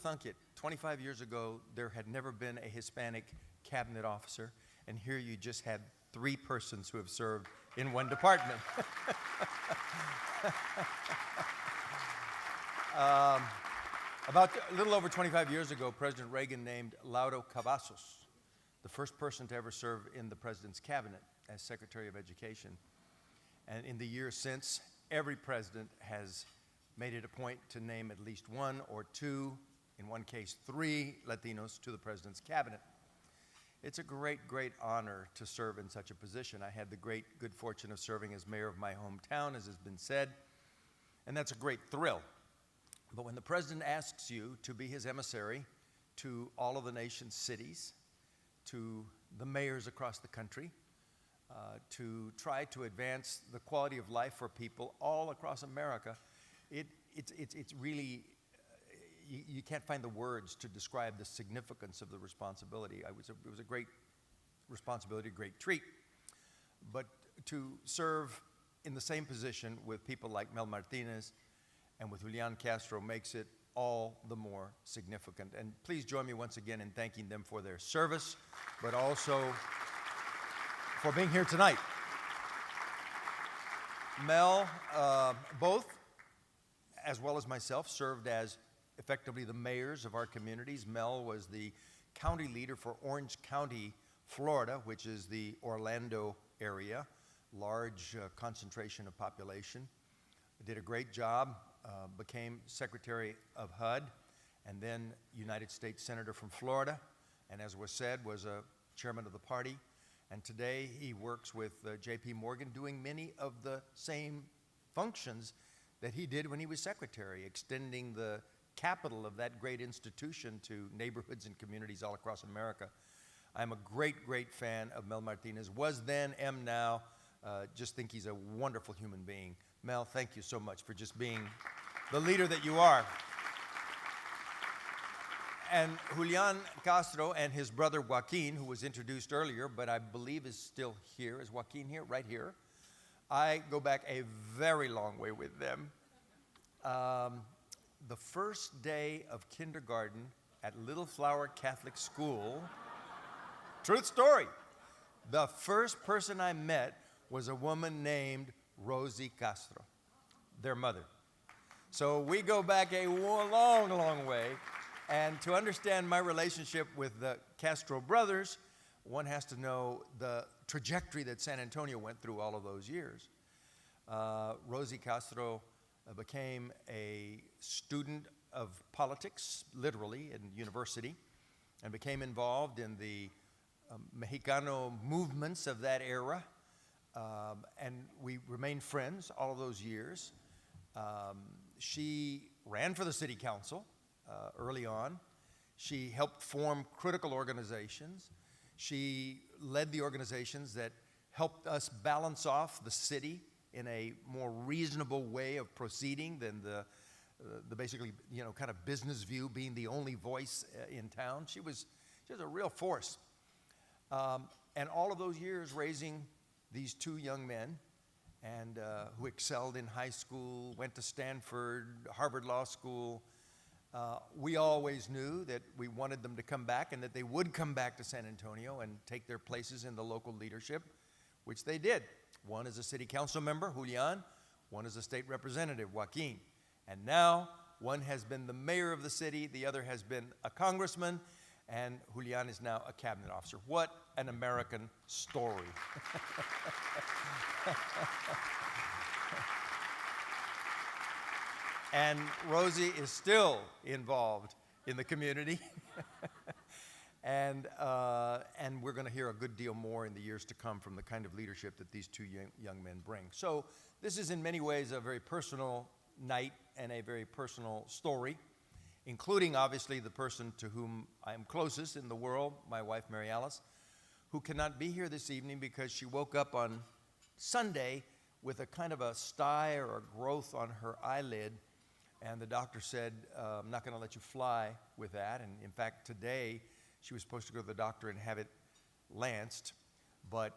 thunk it, 25 years ago, there had never been a Hispanic cabinet officer, and here you just had 3 persons who have served in one department. About a little over 25 years ago, President Reagan named Lauro Cavazos the first person to ever serve in the president's cabinet as Secretary of Education. And in the years since, every president has made it a point to name at least 1 or 2, in one case 3 Latinos to the president's cabinet. It's a great, great honor to serve in such a position. I had the great good fortune of serving as mayor of my hometown, as has been said, and that's a great thrill. But when the president asks you to be his emissary to all of the nation's cities, to the mayors across the country, to try to advance the quality of life for people all across America, it's really, you can't find the words to describe the significance of the responsibility. It was a great responsibility, a great treat. But to serve in the same position with people like Mel Martinez and with Julian Castro makes it all the more significant. And please join me once again in thanking them for their service, but also for being here tonight. Mel, both, as well as myself, served as effectively the mayors of our communities. Mel was the county leader for Orange County, Florida, which is the Orlando area, large concentration of population. Did a great job, became Secretary of HUD, and then United States Senator from Florida, and as was said, was a chairman of the party. And today he works with J.P. Morgan, doing many of the same functions that he did when he was secretary, extending the capital of that great institution to neighborhoods and communities all across America. I'm a great, great fan of Mel Martinez, was then, am now. Just think he's a wonderful human being. Mel, thank you so much for just being the leader that you are. And Julian Castro and his brother Joaquin, who was introduced earlier, but I believe is still here. Is Joaquin here? Right here. I go back a very long way with them. The first day of kindergarten at Little Flower Catholic School, truth story, the first person I met was a woman named Rosie Castro, their mother. So we go back a long, long way. And to understand my relationship with the Castro brothers, one has to know the trajectory that San Antonio went through all of those years. Rosie Castro became a student of politics, literally, in university, and became involved in the Mexicano movements of that era. And we remained friends all of those years. She ran for the city council early on. She helped form critical organizations. She led the organizations that helped us balance off the city in a more reasonable way of proceeding than the basically, kind of business view being the only voice in town. She was a real force. And all of those years raising these 2 young men and who excelled in high school, went to Stanford, Harvard Law School. We always knew that we wanted them to come back and that they would come back to San Antonio and take their places in the local leadership, which they did. One is a city council member, Julian. One is a state representative, Joaquin. And now one has been the mayor of the city, the other has been a congressman, and Julian is now a cabinet officer. What an American story. And Rosie is still involved in the community. And we're going to hear a good deal more in the years to come from the kind of leadership that these 2 young men bring. So this is in many ways a very personal night and a very personal story, including obviously the person to whom I am closest in the world, my wife Mary Alice, who cannot be here this evening because she woke up on Sunday with a kind of a sty or a growth on her eyelid. And the doctor said, I'm not going to let you fly with that. And in fact, today, she was supposed to go to the doctor and have it lanced. But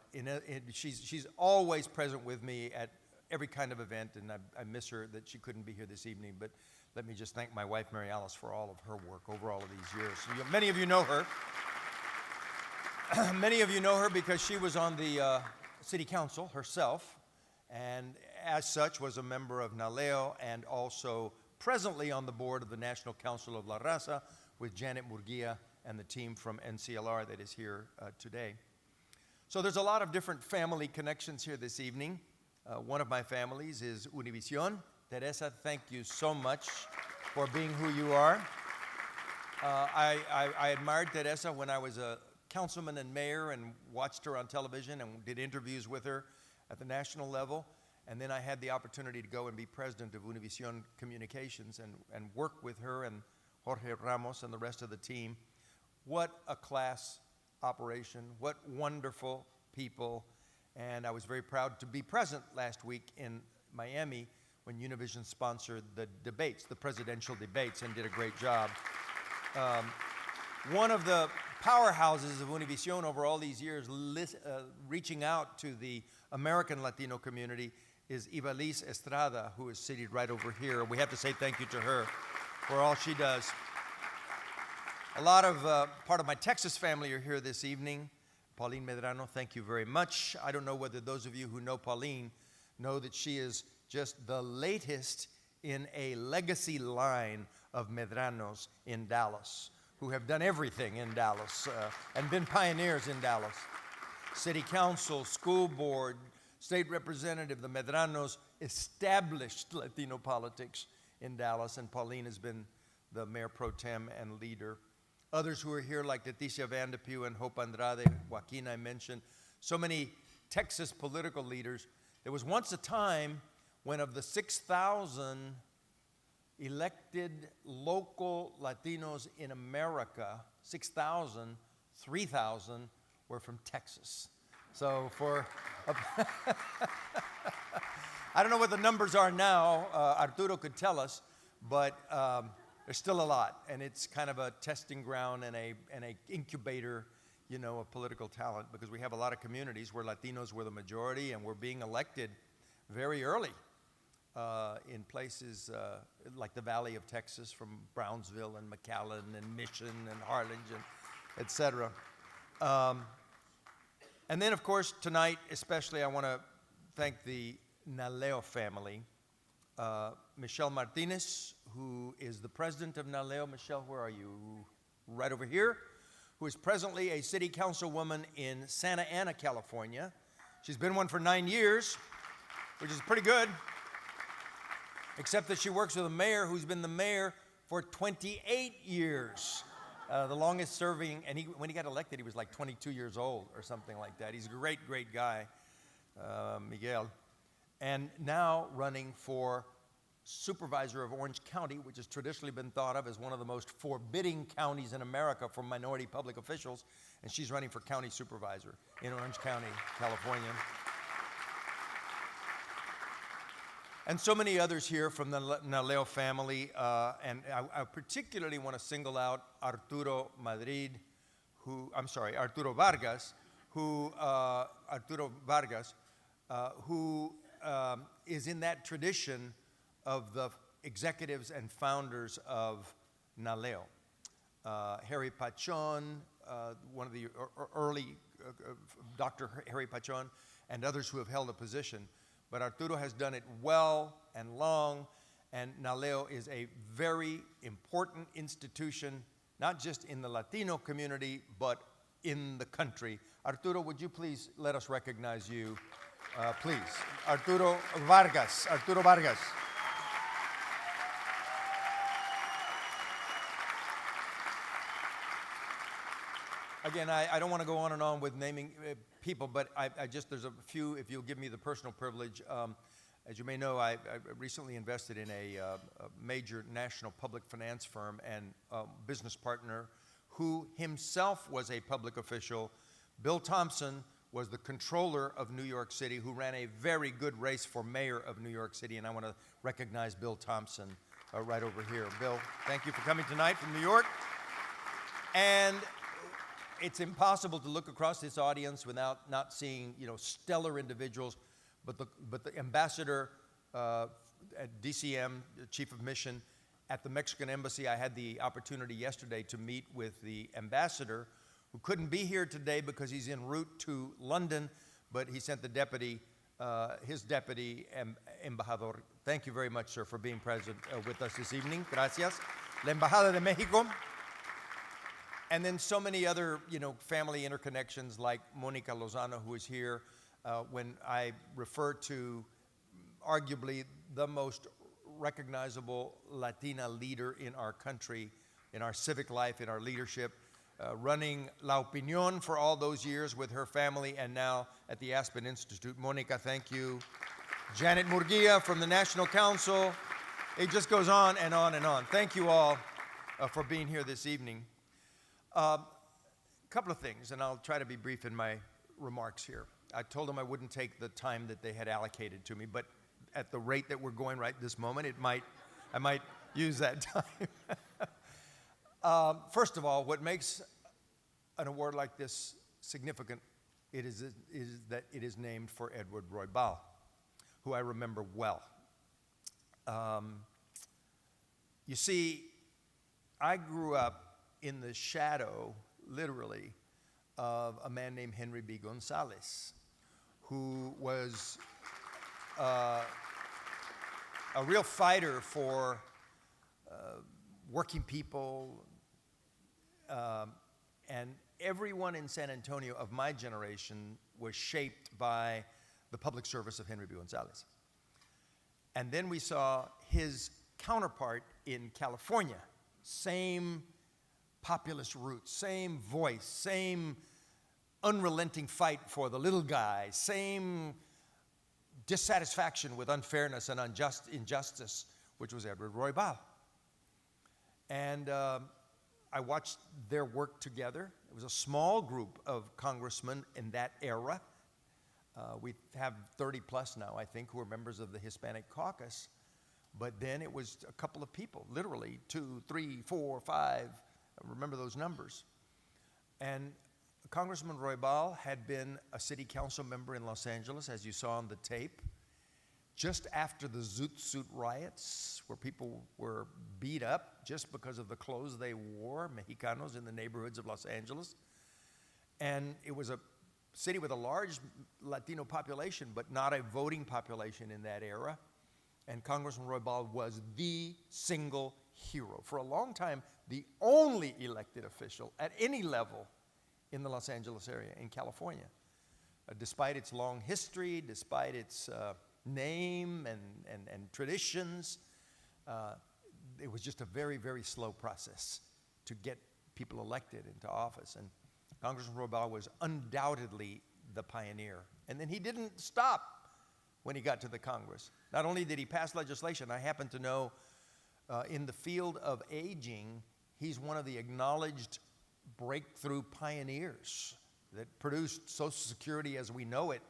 she's always present with me at every kind of event, and I miss her that she couldn't be here this evening. But let me just thank my wife, Mary Alice, for all of her work over all of these years. Many of you know her. Many of you know her because she was on the city council herself, and as such was a member of NALEO and also presently on the board of the National Council of La Raza with Janet Murguia and the team from NCLR that is here today. So there's a lot of different family connections here this evening. One of my families is Univision. Teresa, thank you so much for being who you are. I admired Teresa when I was a councilman and mayor and watched her on television and did interviews with her at the national level. And then I had the opportunity to go and be president of Univision Communications and work with her and Jorge Ramos and the rest of the team. What a class operation, what wonderful people. And I was very proud to be present last week in Miami when Univision sponsored the debates, the presidential debates, and did a great job. One of the powerhouses of Univision over all these years, reaching out to the American Latino community, is Ivelisse Estrada, who is seated right over here. We have to say thank you to her for all she does. A lot of part of my Texas family are here this evening. Pauline Medrano, thank you very much. I don't know whether those of you who know Pauline know that she is just the latest in a legacy line of Medranos in Dallas, who have done everything in Dallas and been pioneers in Dallas. City council, school board, state representative, the Medranos established Latino politics in Dallas, and Pauline has been the mayor pro tem and leader. Others who are here, like Leticia Vandepew and Hope Andrade, Joaquin I mentioned, so many Texas political leaders. There was once a time when of the 6,000 elected local Latinos in America, 6,000, 3,000 were from Texas. So for, I don't know what the numbers are now, Arturo could tell us, but there's still a lot, and it's kind of a testing ground and a incubator, you know, of political talent, because we have a lot of communities where Latinos were the majority and were being elected very early in places like the Valley of Texas, from Brownsville and McAllen and Mission and Harlingen, et cetera. And then, of course, tonight especially, I want to thank the NALEO family. Michelle Martinez, who is the president of NALEO. Michelle, where are you? Right over here. Who is presently a city councilwoman in Santa Ana, California. She's been one for 9 years, which is pretty good, except that she works with a mayor who's been the mayor for 28 years. The longest serving, and when he got elected, he was like 22 years old or something like that. He's a great, great guy, Miguel. And now running for supervisor of Orange County, which has traditionally been thought of as one of the most forbidding counties in America for minority public officials. And she's running for county supervisor in Orange County, California. And so many others here from the NALEO family. And I particularly want to single out Arturo Vargas, who is in that tradition of the executives and founders of NALEO. Harry Pachon, one of the early, Dr. Harry Pachon, and others who have held a position. But Arturo has done it well and long, and NALEO is a very important institution, not just in the Latino community, but in the country. Arturo, would you please let us recognize you, please? Arturo Vargas. Arturo Vargas. Again, I don't want to go on and on with naming people, but I just, there's a few, if you'll give me the personal privilege. As you may know, I recently invested in a major national public finance firm and business partner who himself was a public official. Bill Thompson was the controller of New York City, who ran a very good race for mayor of New York City, and I want to recognize Bill Thompson right over here. Bill, thank you for coming tonight from New York. And it's impossible to look across this audience without not seeing, you know, stellar individuals, but the ambassador at DCM, the chief of mission, At the Mexican embassy, I had the opportunity yesterday to meet with the ambassador, who couldn't be here today because he's en route to London, but he sent the deputy, his deputy, embajador. Thank you very much, sir, for being present with us this evening. Gracias. La Embajada de México. And then so many other, family interconnections like Monica Lozano, who is here. When I refer to arguably the most recognizable Latina leader in our country, in our civic life, in our leadership, running La Opinión for all those years with her family, and now at the Aspen Institute. Monica, thank you. Janet Murguia from the National Council. It just goes on and on and on. Thank you all for being here this evening. A couple of things, and I'll try to be brief in my remarks here. I told them I wouldn't take the time that they had allocated to me, but at the rate that we're going right this moment, I might use that time. First of all, what makes an award like this significant is that it is named for Edward Roybal, who I remember well. You see, I grew up in the shadow, literally, of a man named Henry B. Gonzalez, who was a real fighter for working people, and everyone in San Antonio of my generation was shaped by the public service of Henry B. Gonzalez. And then we saw his counterpart in California, same populist roots, same voice, same unrelenting fight for the little guy, same dissatisfaction with unfairness and injustice, which was Edward Roybal. And I watched their work together. It was a small group of congressmen in that era. We have 30 plus now, I think, who are members of the Hispanic caucus. But then it was a couple of people, literally 2, 3, 4, 5. I remember those numbers. And Congressman Roybal had been a city council member in Los Angeles, as you saw on the tape, just after the Zoot Suit riots, where people were beat up just because of the clothes they wore, Mexicanos in the neighborhoods of Los Angeles. And it was a city with a large Latino population, but not a voting population in that era. And Congressman Roybal was the single hero. For a long time, the only elected official at any level in the Los Angeles area, in California. Despite its long history, despite its name and traditions, it was just a very, very slow process to get people elected into office. And Congressman Roybal was undoubtedly the pioneer. And then he didn't stop when he got to the Congress. Not only did he pass legislation, I happen to know in the field of aging, he's one of the acknowledged breakthrough pioneers that produced Social Security as we know it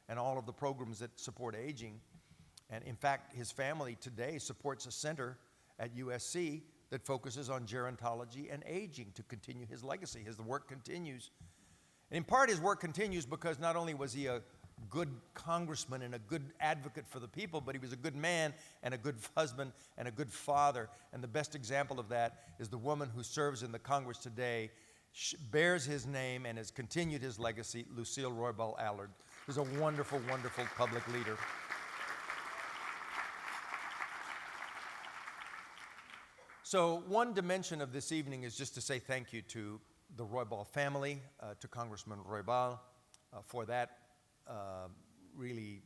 and all of the programs that support aging. And in fact, his family today supports a center at USC that focuses on gerontology and aging to continue his legacy. His work continues. And in part, his work continues because not only was he a good congressman and a good advocate for the people, but he was a good man and a good husband and a good father. And the best example of that is the woman who serves in the Congress today, bears his name and has continued his legacy, Lucille Roybal Allard, who's a wonderful, wonderful public leader. So one dimension of this evening is just to say thank you to the Roybal family, to Congressman Roybal, for that really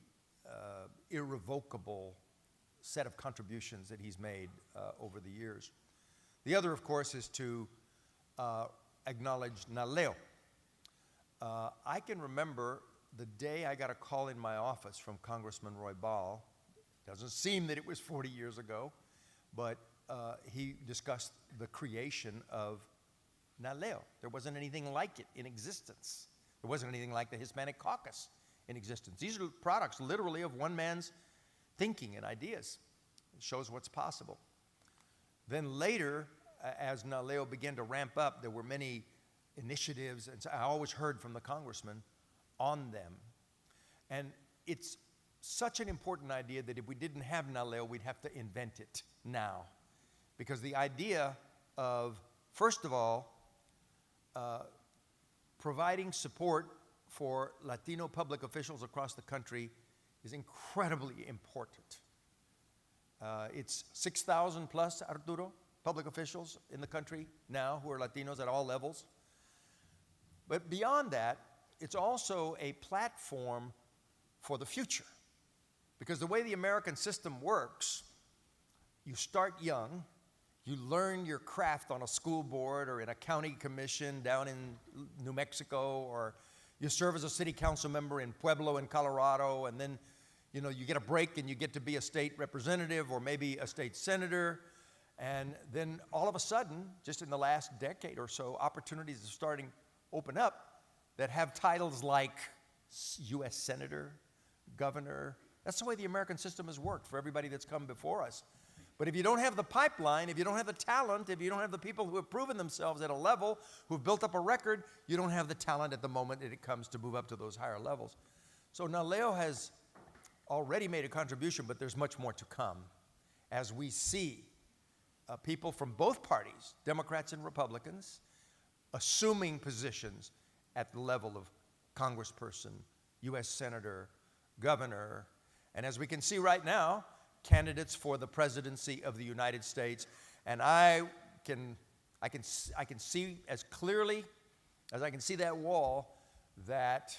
irrevocable set of contributions that he's made over the years. The other, of course, is to acknowledge NALEO. I can remember the day I got a call in my office from Congressman Roybal. Doesn't seem that it was 40 years ago, but he discussed the creation of NALEO. There wasn't anything like it in existence. There wasn't anything like the Hispanic caucus in existence. These are products literally of one man's thinking and ideas. It shows what's possible. Then later, as NALEO began to ramp up, there were many initiatives, and so I always heard from the congressman on them. And it's such an important idea that if we didn't have NALEO, we'd have to invent it now. Because the idea of, first of all, providing support for Latino public officials across the country is incredibly important. It's 6,000 plus, Arturo, public officials in the country now who are Latinos at all levels. But beyond that, it's also a platform for the future. Because the way the American system works, you start young, you learn your craft on a school board or in a county commission down in New Mexico, or you serve as a city council member in Pueblo in Colorado, and then you get a break and you get to be a state representative or maybe a state senator. And then all of a sudden, just in the last decade or so, opportunities are starting to open up that have titles like U.S. Senator, Governor. That's the way the American system has worked for everybody that's come before us. But if you don't have the pipeline, if you don't have the talent, if you don't have the people who have proven themselves at a level, who've built up a record, you don't have the talent at the moment that it comes to move up to those higher levels. So NALEO has already made a contribution, but there's much more to come as we see people from both parties, Democrats and Republicans, assuming positions at the level of congressperson, U.S. Senator, governor, and as we can see right now, candidates for the presidency of the United States. And I can see as clearly as I can see that wall that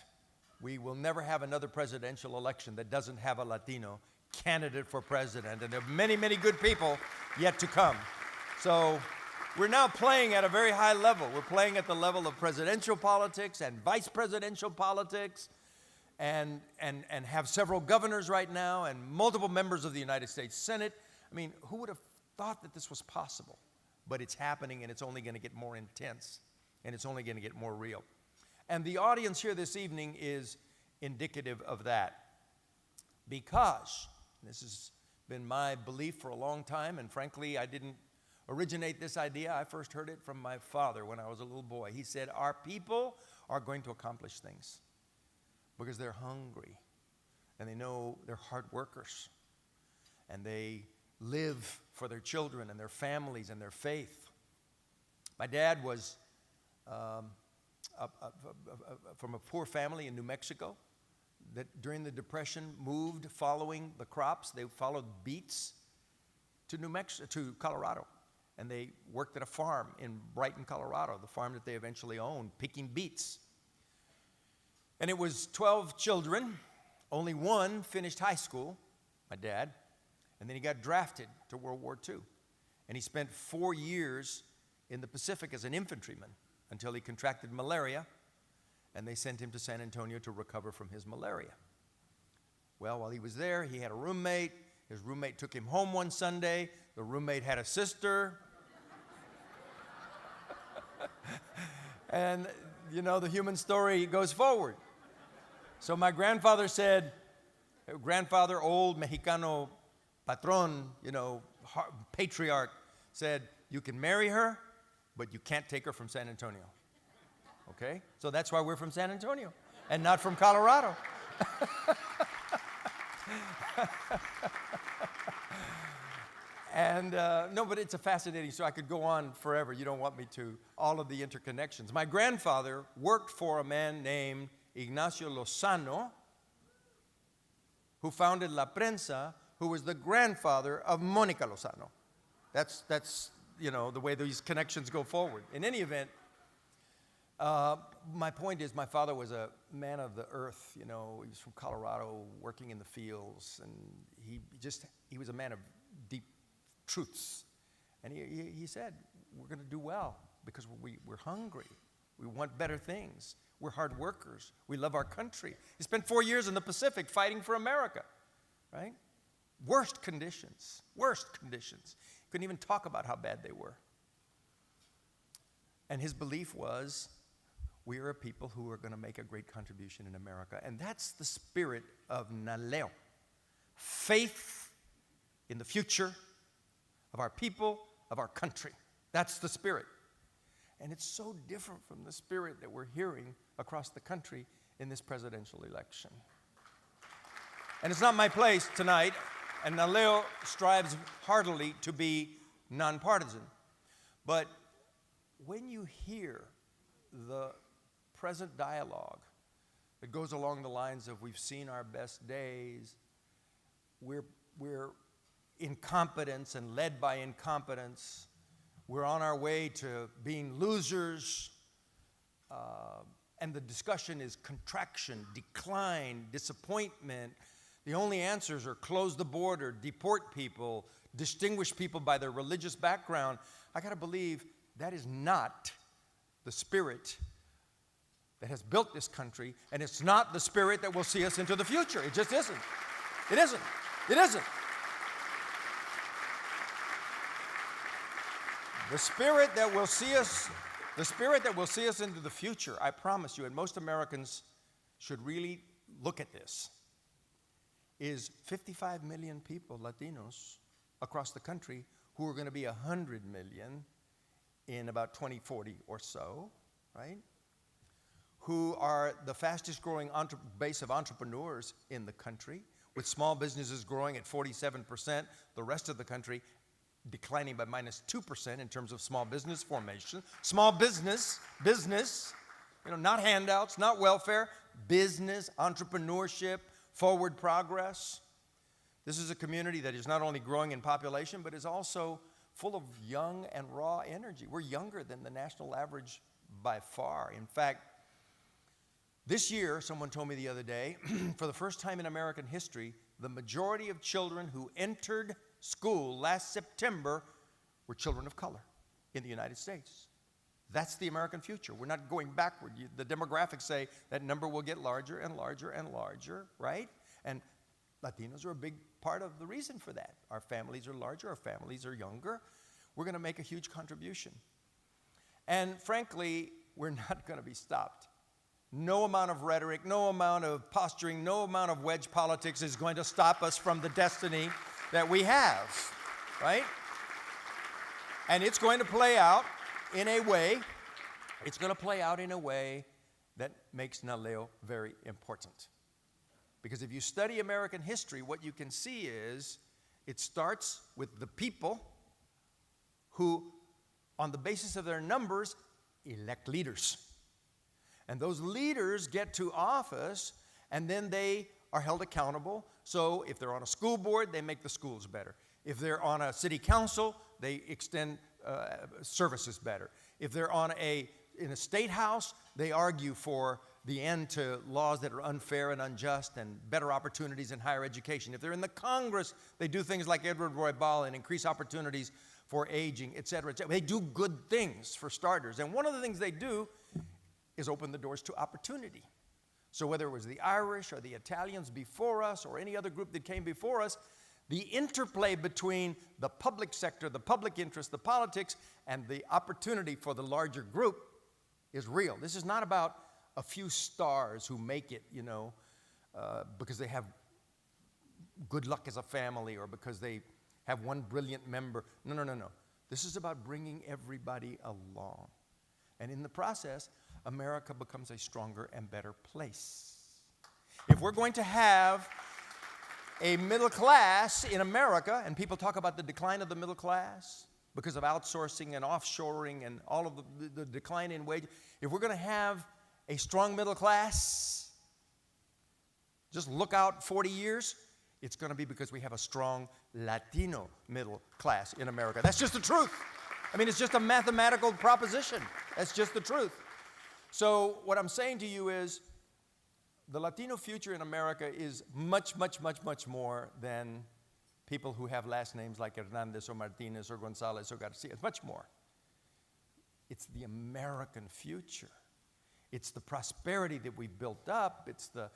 we will never have another presidential election that doesn't have a Latino candidate for president. And there are many, many good people yet to come. So we're now playing at a very high level. We're playing at the level of presidential politics and vice presidential politics, and have several governors right now and multiple members of the United States Senate. I mean, who would have thought that this was possible? But it's happening, and it's only going to get more intense, and it's only going to get more real. And the audience here this evening is indicative of that, because this has been my belief for a long time, and frankly, I didn't originate this idea. I first heard it from my father when I was a little boy. He said, our people are going to accomplish things because they're hungry, and they know they're hard workers, and they live for their children and their families and their faith. My dad was from a poor family in New Mexico that during the Depression moved following the crops. They followed beets to Colorado, and they worked at a farm in Brighton, Colorado, the farm that they eventually owned, picking beets. And it was 12 children. Only one finished high school, my dad, and then he got drafted to World War II. And he spent 4 years in the Pacific as an infantryman until he contracted malaria, and they sent him to San Antonio to recover from his malaria. Well, while he was there, he had a roommate. His roommate took him home one Sunday. The roommate had a sister. And, the human story goes forward. So my grandfather said, old Mexicano patron, patriarch, said, you can marry her, but you can't take her from San Antonio. Okay? So that's why we're from San Antonio and not from Colorado. And no, but it's a fascinating story. I could go on forever. You don't want me to. All of the interconnections. My grandfather worked for a man named Ignacio Lozano, who founded La Prensa, who was the grandfather of Mónica Lozano. That's the way these connections go forward. In any event, my point is my father was a man of the earth. He was from Colorado, working in the fields, and he was a man of deep truths. And he said, we're going to do well because we're hungry. We want better things. We're hard workers. We love our country. He spent 4 years in the Pacific fighting for America, right? Worst conditions. Couldn't even talk about how bad they were. And his belief was, we are a people who are going to make a great contribution in America. And that's the spirit of NALEO. Faith in the future of our people, of our country. That's the spirit. And it's so different from the spirit that we're hearing across the country in this presidential election. And it's not my place tonight, and NALEO strives heartily to be nonpartisan. But when you hear the present dialogue that goes along the lines of we've seen our best days, we're incompetence and led by incompetence, we're on our way to being losers, and the discussion is contraction, decline, disappointment. The only answers are close the border, deport people, distinguish people by their religious background. I got to believe that is not the spirit that has built this country, and it's not the spirit that will see us into the future. It just isn't. It isn't. It isn't. The spirit that will see us into the future, I promise you, and most Americans should really look at this, is 55 million people, Latinos, across the country who are going to be 100 million in about 2040 or so, right? Who are the fastest growing base of entrepreneurs in the country, with small businesses growing at 47%, the rest of the country declining by -2% in terms of small business formation. Small business, not handouts, not welfare, business, entrepreneurship, forward progress. This is a community that is not only growing in population, but is also full of young and raw energy. We're younger than the national average by far. In fact, this year, someone told me the other day, for the first time in American history, the majority of children who entered school last September were children of color in the United States. That's the American future. We're not going backward. The demographics say that number will get larger and larger and larger, right? And Latinos are a big part of the reason for that. Our families are larger, our families are younger. We're going to make a huge contribution. And frankly, we're not going to be stopped. No amount of rhetoric, no amount of posturing, no amount of wedge politics is going to stop us from the destiny that we have, right? And it's going to play out in a way, that makes NALEO very important. Because if you study American history, what you can see is it starts with the people who, on the basis of their numbers, elect leaders. And those leaders get to office, and then they are held accountable. So if they're on a school board, they make the schools better. If they're on a city council, they extend services better. If they're in a state house, they argue for the end to laws that are unfair and unjust and better opportunities in higher education. If they're in the Congress, they do things like Edward Roybal and increase opportunities for aging, et cetera, et cetera. They do good things for starters. And one of the things they do is open the doors to opportunity. So whether it was the Irish or the Italians before us or any other group that came before us, the interplay between the public sector, the public interest, the politics, and the opportunity for the larger group is real. This is not about a few stars who make it, because they have good luck as a family or because they have one brilliant member. No. This is about bringing everybody along. And in the process, America becomes a stronger and better place. If we're going to have a middle class in America, and people talk about the decline of the middle class because of outsourcing and offshoring and all of the decline in wages, if we're going to have a strong middle class, just look out 40 years, it's going to be because we have a strong Latino middle class in America. That's just the truth. I mean, it's just a mathematical proposition. That's just the truth. So what I'm saying to you is the Latino future in America is much more than people who have last names like Hernandez or Martinez or Gonzalez or Garcia. It's much more. It's the American future. It's the prosperity that we've built up. It's the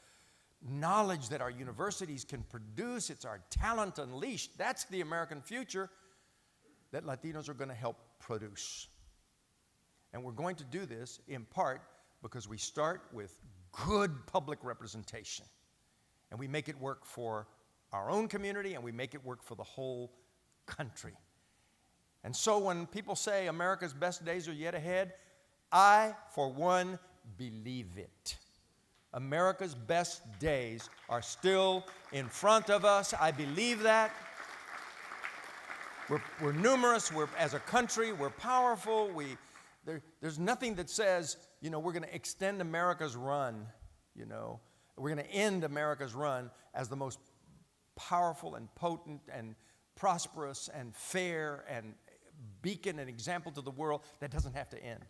knowledge that our universities can produce. It's our talent unleashed. That's the American future that Latinos are going to help produce. And we're going to do this in part because we start with good public representation. And we make it work for our own community, and we make it work for the whole country. And so when people say America's best days are yet ahead, I, for one, believe it. America's best days are still in front of us. I believe that. We're numerous. As a country, we're powerful. There's nothing that says, we're going to extend America's run, We're going to end America's run as the most powerful and potent and prosperous and fair and beacon and example to the world. That doesn't have to end.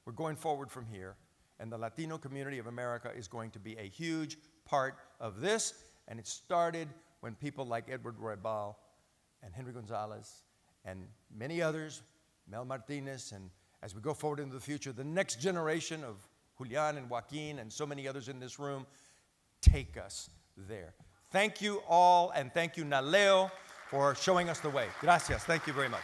We're going forward from here, and the Latino community of America is going to be a huge part of this, and it started when people like Edward Roybal and Henry Gonzalez and many others, Mel Martinez, and as we go forward into the future, the next generation of Julian and Joaquin and so many others in this room take us there. Thank you all, and thank you, NALEO, for showing us the way. Gracias. Thank you very much.